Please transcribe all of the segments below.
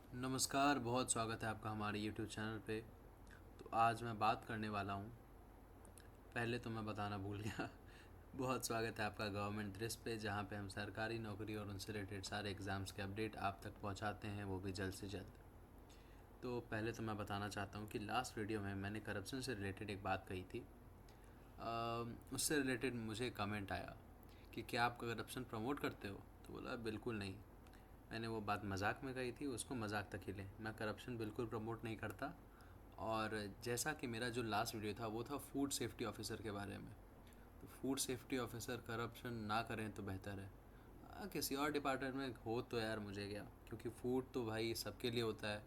नमस्कार, बहुत स्वागत है आपका हमारे YouTube चैनल पे। तो आज मैं बात करने वाला हूँ। पहले तो मैं बताना भूल गया। बहुत स्वागत है आपका गवर्नमेंट दृश्य पे, जहाँ पे हम सरकारी नौकरी और उनसे रिलेटेड सारे एग्ज़ाम्स के अपडेट आप तक पहुँचाते हैं, वो भी जल्द से जल्द। तो पहले तो मैं बताना चाहता हूँ कि लास्ट वीडियो में मैंने करप्शन से रिलेटेड एक बात कही थी। उससे रिलेटेड मुझे कमेंट आया कि क्या आप करप्शन प्रमोट करते हो? तो बोला बिल्कुल नहीं। मैंने वो बात मजाक में कही थी, उसको मजाक तक ही लें। मैं करप्शन बिल्कुल प्रमोट नहीं करता। और जैसा कि मेरा जो लास्ट वीडियो था वो था फूड सेफ्टी ऑफिसर के बारे में। तो फूड सेफ्टी ऑफिसर करप्शन ना करें तो बेहतर है। किसी और डिपार्टमेंट में हो तो यार मुझे क्या, क्योंकि फूड तो भाई सबके लिए होता है।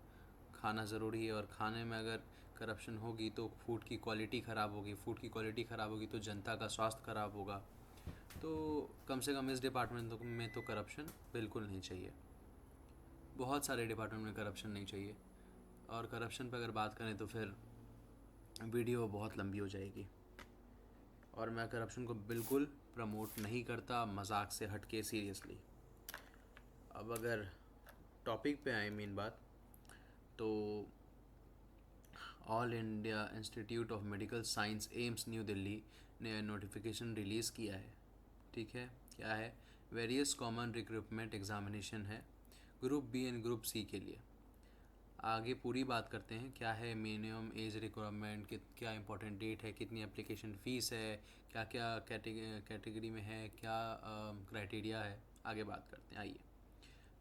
खाना ज़रूरी है, और खाने में अगर करप्शन होगी तो फूड की क्वालिटी ख़राब होगी, फूड की क्वालिटी ख़राब होगी तो जनता का स्वास्थ्य ख़राब होगा। तो कम से कम इस डिपार्टमेंट में तो करप्शन बिल्कुल नहीं चाहिए। बहुत सारे डिपार्टमेंट में करप्शन नहीं चाहिए। और करप्शन पर अगर बात करें तो फिर वीडियो बहुत लंबी हो जाएगी। और मैं करप्शन को बिल्कुल प्रमोट नहीं करता, मजाक से हट के सीरियसली। अब अगर टॉपिक पे आए मेन बात, तो all India institute of medical science AIIMS new Delhi ने नोटिफिकेशन रिलीज़ किया है। ठीक है, क्या है? वेरियस कॉमन रिक्रूटमेंट एग्जामिनेशन है group B and group C के लिए। आगे पूरी बात करते हैं, क्या है मिनिमम एज रिक्वायरमेंट, क्या इंपॉर्टेंट डेट है, कितनी एप्लीकेशन फ़ीस है, क्या क्या कैटेगरी में है, क्या क्राइटेरिया है। आगे बात करते हैं, आइए।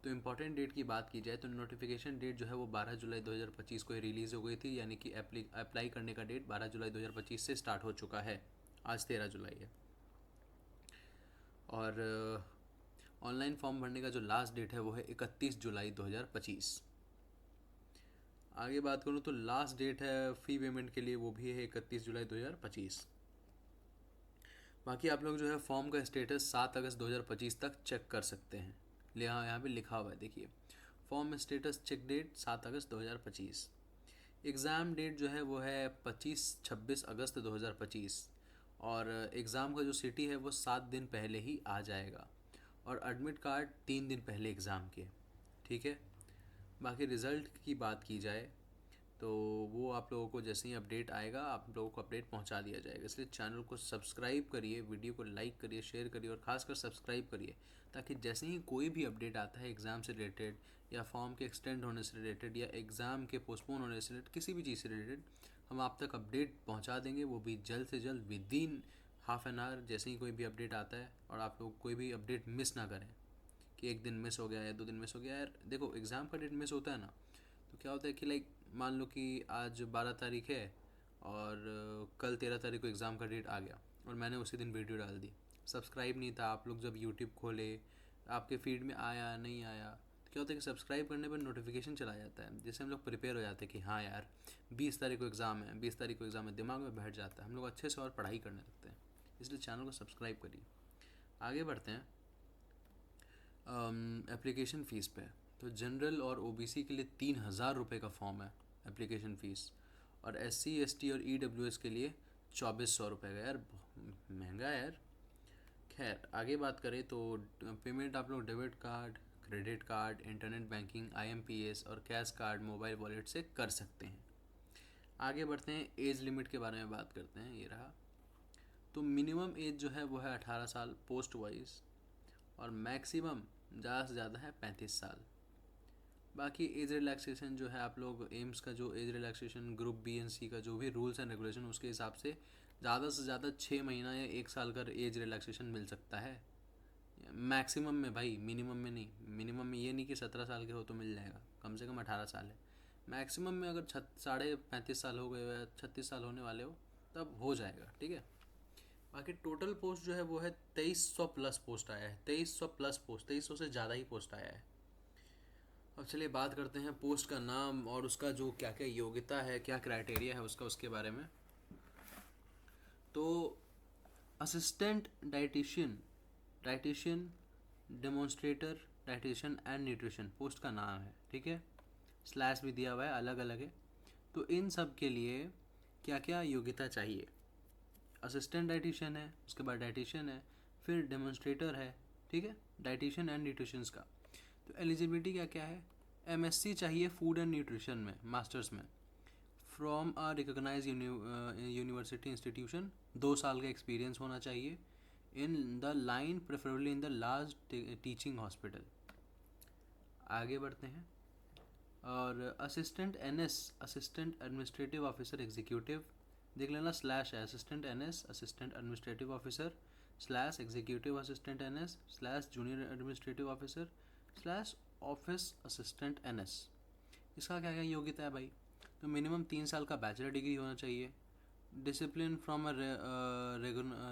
तो इम्पॉर्टेंट डेट की बात की जाए तो नोटिफिकेशन डेट जो है वो 12 जुलाई 2025 को ही रिलीज़ हो गई थी, यानी कि अप्लाई करने का डेट 12 जुलाई 2025 से स्टार्ट हो चुका है। आज 13 जुलाई है। और ऑनलाइन फॉर्म भरने का जो लास्ट डेट है वो है 31 जुलाई 2025। आगे बात करूँ तो लास्ट डेट है फ़ी पेमेंट के लिए, वो भी है 31 जुलाई 2025। बाकी आप लोग जो है फॉर्म का स्टेटस 7 अगस्त 2025 तक चेक कर सकते हैं। यहाँ पे लिखा हुआ है, देखिए। फॉर्म स्टेटस चेक डेट 7 अगस्त 2025। एग्ज़ाम डेट जो है वो है 25-26 अगस्त 2025। और एग्ज़ाम का जो सिटी है वो 7 दिन पहले ही आ जाएगा। और एडमिट कार्ड 3 दिन पहले एग्ज़ाम के। ठीक है। बाकी रिज़ल्ट की बात की जाए तो वो आप लोगों को जैसे ही अपडेट आएगा आप लोगों को अपडेट पहुंचा दिया जाएगा। इसलिए चैनल को सब्सक्राइब करिए, वीडियो को लाइक करिए, शेयर करिए, और ख़ासकर सब्सक्राइब करिए, ताकि जैसे ही कोई भी अपडेट आता है एग्ज़ाम से रिलेटेड, या फॉर्म के एक्सटेंड होने से रिलेटेड, या एग्ज़ाम के पोस्टपोन होने से रिलेटेड, किसी भी चीज़ से रिलेटेड हम आप तक अपडेट पहुँचा देंगे। वो भी जल्द से जल्द, with in half an hour, जैसे ही कोई भी अपडेट आता है। और आप लोग कोई भी अपडेट मिस ना करें कि एक दिन मिस हो गया या 2 दिन मिस हो गया। यार देखो, एग्ज़ाम का डेट मिस होता है ना, तो क्या होता है कि लाइक मान लो कि आज 12 तारीख है और कल 13 तारीख को एग्ज़ाम का डेट आ गया, और मैंने उसी दिन वीडियो डाल दी। सब्सक्राइब नहीं था, आप लोग जब यूट्यूब खोले आपके फीड में आया नहीं आया, तो क्या होता है कि सब्सक्राइब करने पर नोटिफिकेशन चला जाता है, जिससे हम लोग प्रिपेयर हो जाते हैं कि हाँ यार 20 तारीख को एग्ज़ाम है, 20 तारीख को एग्ज़ाम है, दिमाग में बैठ जाता है, हम लोग अच्छे से और पढ़ाई करने लगते हैं। इसलिए चैनल को सब्सक्राइब करिए। आगे बढ़ते हैं एप्लीकेशन फ़ीस पे। तो जनरल और ओबीसी के लिए 3,000 रुपये का फॉर्म है एप्लीकेशन फ़ीस। और एससी एसटी और ईडब्ल्यूएस के लिए 2,400 रुपये का। यार महंगा है यार। खैर आगे बात करें तो पेमेंट आप लोग debit card, credit card, internet banking, IMPS और कैश कार्ड, मोबाइल वॉलेट से कर सकते हैं। आगे बढ़ते हैं, एज लिमिट के बारे में बात करते हैं। ये रहा। तो मिनिमम एज जो है वो है 18 साल पोस्ट वाइज, और मैक्सिमम ज़्यादा से ज़्यादा है 35 साल। बाकी एज रिलैक्सेशन जो है, आप लोग एम्स का जो age relaxation group B and C का जो भी रूल्स एंड रेगुलेशन, उसके हिसाब से ज़्यादा 6 महीना या 1 साल का एज रिलैक्सेशन मिल सकता है मैक्सिमम में भाई, मिनिमम में नहीं। मिनिमम में ये नहीं कि 17 साल के हो तो मिल जाएगा, कम से कम 18 साल है। मैक्सिमम में अगर 35.5 साल हो गए या 36 साल होने वाले हो तब हो जाएगा। ठीक है। बाकी टोटल पोस्ट जो है वो है 2300 प्लस पोस्ट आया है। 2300 प्लस पोस्ट, 2300 से ज़्यादा ही पोस्ट आया है। अब चलिए बात करते हैं पोस्ट का नाम और उसका जो क्या क्या योग्यता है, क्या क्राइटेरिया है उसका, उसके बारे में। तो assistant dietitian, dietitian demonstrator, dietitian and nutrition post का नाम है। ठीक है। स्लैश भी दिया हुआ है, अलग अलग है। तो इन सब के लिए क्या क्या योग्यता चाहिए? असिस्टेंट डाइटिशियन है, उसके बाद डाइटिशियन है, फिर डेमोन्स्ट्रेटर है। ठीक है। डाइटिशियन एंड न्यूट्रिशंस का। तो एलिजिबिलिटी क्या क्या है? एमएससी चाहिए फूड एंड न्यूट्रिशन में मास्टर्स में from a recognise university institution, 2 साल का एक्सपीरियंस होना चाहिए in the line preferably in the last teaching hospital. आगे बढ़ते हैं। और assistant NS assistant administrative officer executive देख लेना, स्लैश है assistant NS assistant administrative officer slash executive assistant NS slash junior administrative officer slash office assistant NS. इसका क्या क्या योग्यता है भाई? तो मिनिमम 3 साल का बैचलर डिग्री होना चाहिए, discipline from a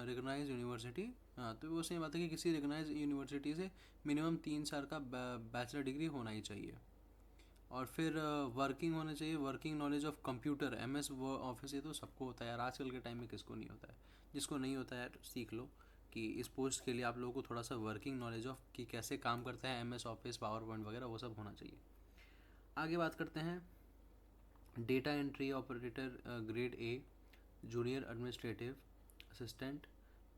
recognise university. हाँ, तो वो सही बात है कि किसी रिकॉग्नाइज यूनिवर्सिटी से मिनिमम 3 साल का बैचलर डिग्री होना ही चाहिए। और फिर वर्किंग होना चाहिए, working knowledge of computer MS वो ऑफिस, ये तो सबको होता है यार, आजकल के टाइम में किसको नहीं होता है। जिसको नहीं होता है तो सीख लो कि इस पोस्ट के लिए आप लोगों को थोड़ा सा वर्किंग नॉलेज ऑफ कि कैसे काम करता है एमएस ऑफिस, पावर पॉइंट वगैरह वो सब होना चाहिए। आगे बात करते हैं। Data entry operator grade A, junior administrative assistant,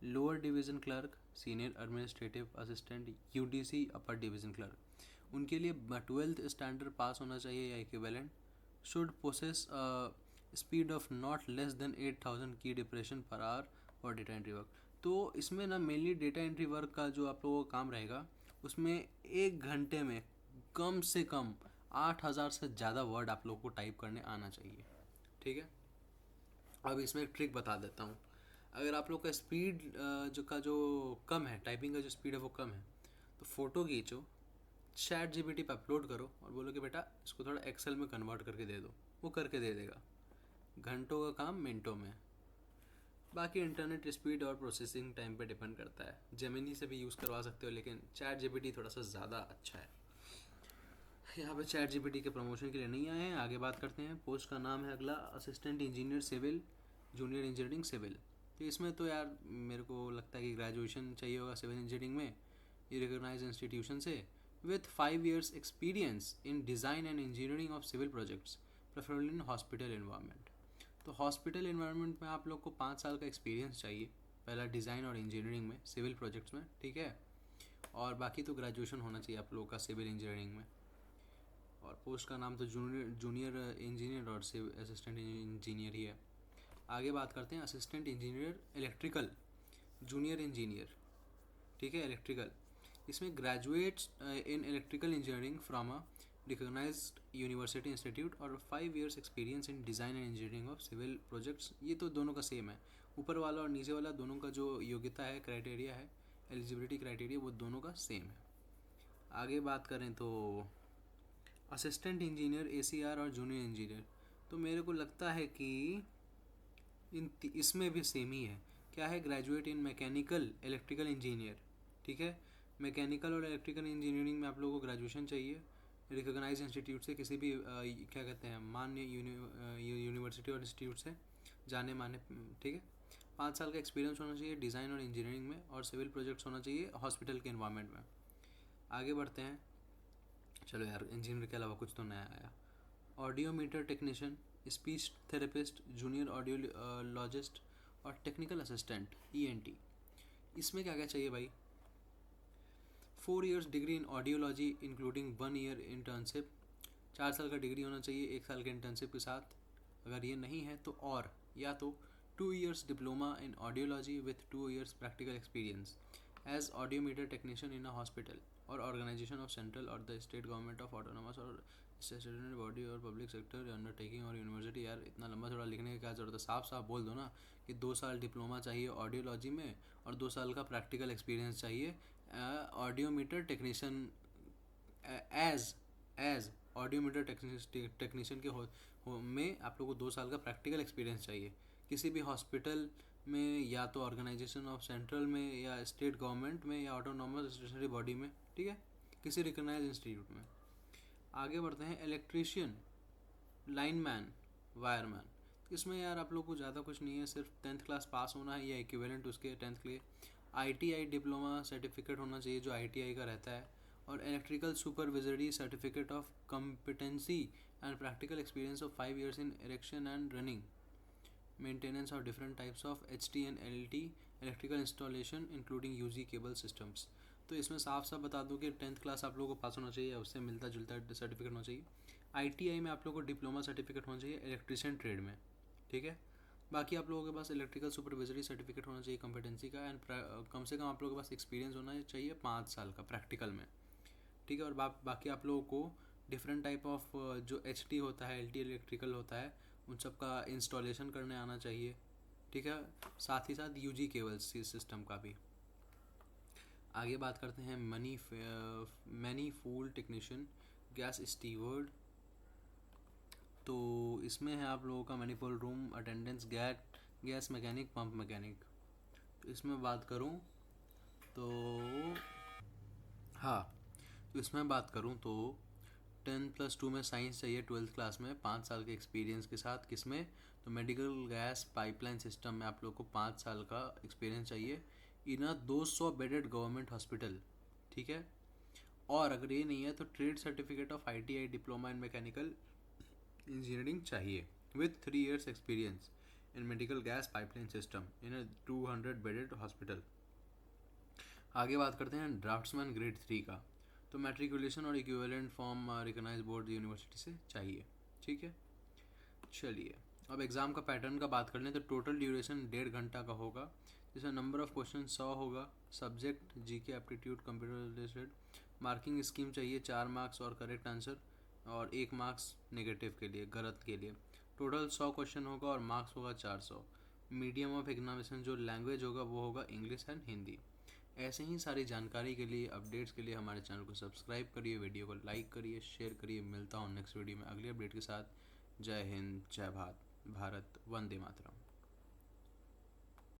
lower division clerk, senior administrative assistant, UDC upper division clerk. उनके लिए 12th स्टैंडर्ड पास होना चाहिए या equivalent, should possess speed of not less than 8000 की डिप्रेशन पर आवर और data entry work. तो इसमें ना मेनली डेटा एंट्री वर्क का जो आप लोगों का काम रहेगा उसमें 1 घंटे में कम से कम 8000 से ज़्यादा वर्ड आप लोगों को टाइप करने आना चाहिए। ठीक है, अब इसमें एक ट्रिक बता देता हूँ। अगर आप लोग का स्पीड जो कम है, टाइपिंग का जो स्पीड है वो कम है, तो फ़ोटो खींचो, चैट जीपीटी पे अपलोड करो और बोलो कि बेटा इसको थोड़ा एक्सेल में कन्वर्ट करके दे दो, वो करके दे देगा। घंटों का काम मिनटों में। बाकी इंटरनेट स्पीड और प्रोसेसिंग टाइम पे डिपेंड करता है, जेमिनी से भी यूज़ करवा सकते हो, लेकिन चैट जीपीटी थोड़ा सा ज़्यादा अच्छा है। यहाँ पे चैट जीपीटी के प्रमोशन के लिए नहीं आए हैं। आगे बात करते हैं। पोस्ट का नाम है अगला assistant engineer civil, junior engineering civil. तो इसमें तो यार मेरे को लगता है कि ग्रेजुएशन चाहिए होगा सिविल इंजीनियरिंग में, ये रिकॉग्नाइज इंस्टीट्यूशन से, with 5 years experience in design and engineering of civil projects preferably in hospital environment. तो हॉस्पिटल इन्वायरमेंट में आप लोग को 5 साल का एक्सपीरियंस चाहिए, पहला डिज़ाइन और इंजीनियरिंग में, सिविल प्रोजेक्ट्स में, ठीक है। और बाकी तो ग्रेजुएशन होना चाहिए आप लोगों का सिविल इंजीनियरिंग में। और पोस्ट का नाम तो जूनियर इंजीनियर और असिस्टेंट इंजीनियर ही है। आगे बात करते हैं assistant engineer electrical, junior engineer, ठीक है, इलेक्ट्रिकल। इसमें graduates in electrical engineering from a recognised university institute और 5 years experience in design and engineering of civil projects. ये तो दोनों का सेम है, ऊपर वाला और नीचे वाला दोनों का जो योग्यता है, क्राइटेरिया है, एलिजिबिलिटी क्राइटेरिया, वो दोनों का सेम है। आगे बात करें तो असिस्टेंट इंजीनियर एसीआर और जूनियर इंजीनियर, तो मेरे को लगता है कि इसमें भी सेम ही है। क्या है? Graduate in mechanical electrical engineer, ठीक है। मैकेनिकल और इलेक्ट्रिकल इंजीनियरिंग में आप लोगों को ग्रेजुएशन चाहिए रिकॉग्नाइज इंस्टीट्यूट से, किसी भी क्या कहते हैं, मान्य यूनिवर्सिटी और इंस्टीट्यूट से, जाने माने, ठीक है। 5 साल का एक्सपीरियंस होना चाहिए डिज़ाइन और इंजीनियरिंग में, और सिविल प्रोजेक्ट्स होना चाहिए हॉस्पिटल के इन्वायरमेंट में। आगे बढ़ते हैं। चलो यार, इंजीनियर के अलावा कुछ तो नया आया। Audiometer technician, speech therapist, junior audiologist और टेक्निकल असिस्टेंट ईएनटी। इसमें क्या क्या चाहिए भाई? 4 years degree in audiology including 1 year internship, 4 साल का डिग्री होना चाहिए 1 साल के इंटर्नशिप के साथ। अगर ये नहीं है तो और या तो 2 years diploma in audiology with 2 years practical experience as audiometer technician in a hospital और ऑर्गेनाइजेशन ऑफ सेंट्रल और the state government of autonomous और स्टेटरी बॉडी और पब्लिक सेक्टर अंडरटेकिंग और यूनिवर्सिटी। यार इतना लंबा थोड़ा लिखने की क्या ज़रूरत है, साफ साफ बोल दो ना कि 2 साल डिप्लोमा चाहिए ऑडियोलॉजी में और 2 साल का प्रैक्टिकल एक्सपीरियंस चाहिए audiometer technician as audiometer technician के में आप लोगों को 2 साल का प्रैक्टिकल एक्सपीरियंस चाहिए किसी भी हॉस्पिटल में, या तो ऑर्गेनाइजेशन ऑफ सेंट्रल में या स्टेट गवर्नमेंट में या ऑटोनॉमस स्टेशनरी बॉडी में, ठीक है, किसी रिकॉग्नाइज इंस्टीट्यूट में। आगे बढ़ते हैं। Electrician, lineman, wireman. इसमें यार आप लोग को ज़्यादा कुछ नहीं है, सिर्फ 10th क्लास पास होना है या इक्विवेलेंट उसके 10th के लिए। आईटीआई डिप्लोमा सर्टिफिकेट होना चाहिए जो आईटीआई का रहता है, और electrical supervisory certificate of competency and practical experience of 5 years in erection and running maintenance of different types of HT and LT electrical installation including UG cable systems. तो इसमें साफ साफ बता दूं कि 10th क्लास आप लोगों को पास होना चाहिए, उससे मिलता जुलता सर्टिफिकेट होना चाहिए। ITI में आप लोगों को डिप्लोमा सर्टिफिकेट होना चाहिए इलेक्ट्रिशियन ट्रेड में, ठीक है। बाकी आप लोगों के पास इलेक्ट्रिकल सुपरवाइजरी सर्टिफिकेट होना चाहिए कॉम्पिटेंसी का, एंड कम से कम आप लोगों के पास एक्सपीरियंस होना चाहिए 5 साल का प्रैक्टिकल में, ठीक है। और बाकी आप लोगों को डिफरेंट टाइप ऑफ जो HT होता है, LT इलेक्ट्रिकल होता है, उन सब का इंस्टॉलेशन करने आना चाहिए, ठीक है। साथ ही साथ UG केबल्स सिस्टम का भी। आगे बात करते हैं मैनीफोल्ड टेक्नीशियन, गैस स्टीवर्ड। तो इसमें है आप लोगों का manifold room attendance, gas mechanic, pump mechanic. तो इसमें बात करूं तो हाँ, तो इसमें बात करूं तो 10+2 में साइंस चाहिए 12th क्लास में 5 साल के एक्सपीरियंस के साथ। किसमें? तो मेडिकल गैस पाइपलाइन सिस्टम में आप लोग को 5 साल का एक्सपीरियंस चाहिए इन 200 बेडेड गवर्नमेंट हॉस्पिटल, ठीक है। और अगर ये नहीं है तो trade certificate of ITI diploma in mechanical engineering चाहिए with 3 years experience in medical gas pipeline system in 200 bedded hospital. आगे बात करते हैं ड्राफ्ट्समैन ग्रेड 3 का। तो मैट्रिकुलेशन और equivalent form recognised board university से चाहिए, ठीक है। चलिए अब एग्ज़ाम का पैटर्न का बात कर लें तो टोटल ड्यूरेशन 1.5 घंटा का होगा, जिसमें नंबर ऑफ क्वेश्चन 100 होगा। Subject GK aptitude computer related. Marking scheme चाहिए 4 मार्क्स और करेक्ट आंसर, और 1 मार्क्स नेगेटिव के लिए, गलत के लिए। टोटल 100 क्वेश्चन होगा और मार्क्स होगा 400। मीडियम ऑफ एग्जामिनेशन जो लैंग्वेज होगा वो होगा इंग्लिश एंड हिंदी। ऐसे ही सारी जानकारी के लिए, अपडेट्स के लिए हमारे चैनल को सब्सक्राइब करिए, वीडियो को लाइक करिए, शेयर करिए। मिलता हूँ नेक्स्ट वीडियो में अगले अपडेट के साथ। जय हिंद, जय भारत, वंदे मातरम।